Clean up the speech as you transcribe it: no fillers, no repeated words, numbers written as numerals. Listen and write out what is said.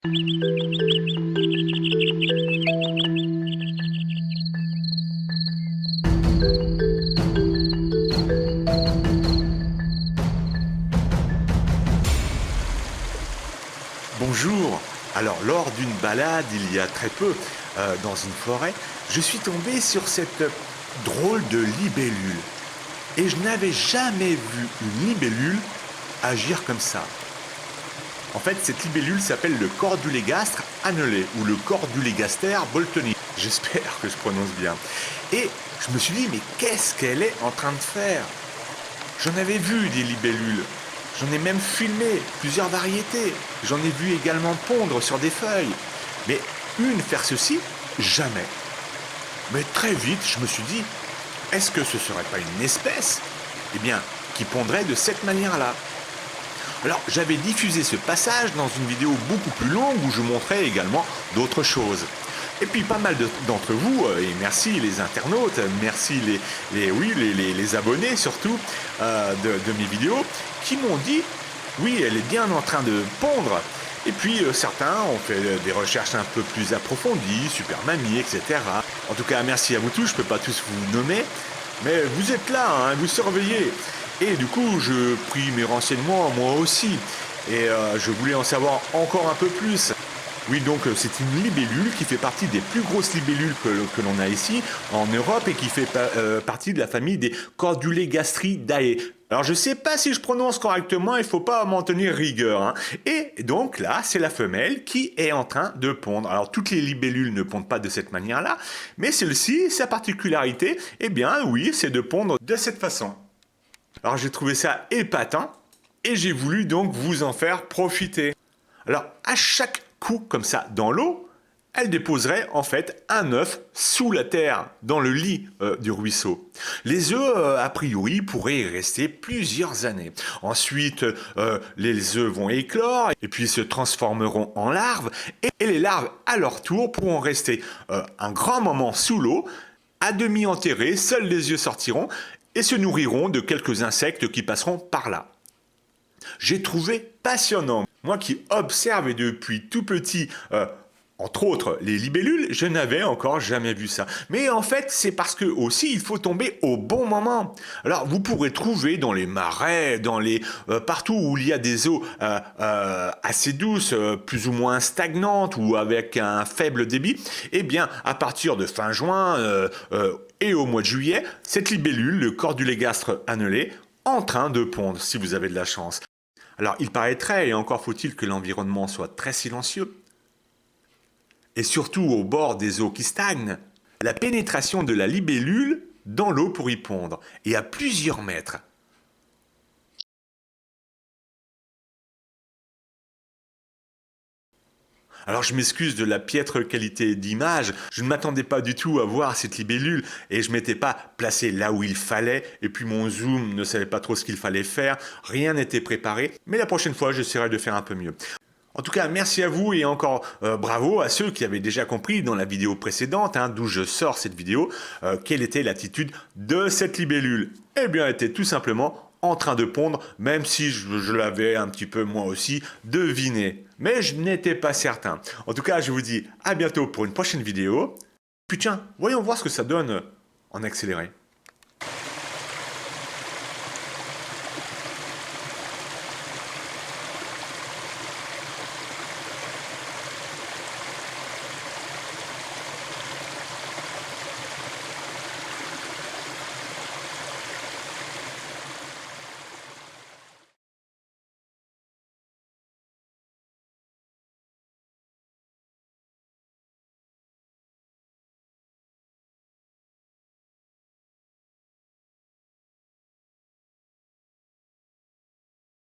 Bonjour. Alors, lors d'une balade il y a très peu dans une forêt, je suis tombé sur cette drôle de libellule. Et je n'avais jamais vu une libellule agir comme ça. En fait, cette libellule s'appelle le Cordulégastre annelé ou le Cordulégaster boltoni. J'espère que je prononce bien. Et je me suis dit, mais qu'est-ce qu'elle est en train de faire? J'en avais vu des libellules. J'en ai même filmé plusieurs variétés. J'en ai vu également pondre sur des feuilles. Mais une faire ceci, jamais. Mais très vite, je me suis dit, est-ce que ce ne serait pas une espèce, qui pondrait de cette manière-là? Alors, j'avais diffusé ce passage dans une vidéo beaucoup plus longue où je montrais également d'autres choses. Et puis pas mal d'entre vous, et merci les internautes, merci les abonnés surtout de mes vidéos, qui m'ont dit, oui, elle est bien en train de pondre. Et puis certains ont fait des recherches un peu plus approfondies, Super Mamie, etc. En tout cas, merci à vous tous, je ne peux pas tous vous nommer, mais vous êtes là, hein, vous surveillez. Et du coup, je pris mes renseignements moi aussi, et je voulais en savoir encore un peu plus. Oui, donc c'est une libellule qui fait partie des plus grosses libellules que l'on a ici en Europe et qui fait partie de la famille des Cordulégastridae. Alors je sais pas si je prononce correctement, il faut pas m'en tenir rigueur, hein. Et donc là, c'est la femelle qui est en train de pondre. Alors toutes les libellules ne pondent pas de cette manière-là, mais celle-ci, sa particularité, oui, c'est de pondre de cette façon. Alors j'ai trouvé ça épatant et j'ai voulu donc vous en faire profiter. Alors à chaque coup comme ça dans l'eau, elle déposerait en fait un œuf sous la terre, dans le lit du ruisseau. Les œufs, a priori, pourraient y rester plusieurs années. Ensuite, les œufs vont éclore et puis se transformeront en larves. Et les larves, à leur tour, pourront rester un grand moment sous l'eau, à demi enterrées, seuls les yeux sortiront et se nourriront de quelques insectes qui passeront par là. J'ai trouvé passionnant. Moi qui observe depuis tout petit, entre autres les libellules, je n'avais encore jamais vu ça. Mais en fait, c'est parce que aussi il faut tomber au bon moment. Alors vous pourrez trouver dans les marais, partout où il y a des eaux assez douces, plus ou moins stagnantes ou avec un faible débit, à partir de fin juin et au mois de juillet, cette libellule, le Cordulégastre annelé, en train de pondre si vous avez de la chance. Alors, il paraîtrait, et encore faut-il que l'environnement soit très silencieux, et surtout au bord des eaux qui stagnent, la pénétration de la libellule dans l'eau pour y pondre, et à plusieurs mètres. Alors je m'excuse de la piètre qualité d'image, je ne m'attendais pas du tout à voir cette libellule et je m'étais pas placé là où il fallait et puis mon zoom ne savait pas trop ce qu'il fallait faire, rien n'était préparé, mais la prochaine fois j'essaierai de faire un peu mieux. En tout cas, merci à vous et encore bravo à ceux qui avaient déjà compris dans la vidéo précédente, d'où je sors cette vidéo, quelle était l'attitude de cette libellule. Eh bien, elle était tout simplement en train de pondre, même si je l'avais un petit peu moi aussi deviné. Mais je n'étais pas certain. En tout cas, je vous dis à bientôt pour une prochaine vidéo. Puis tiens, voyons voir ce que ça donne en accéléré.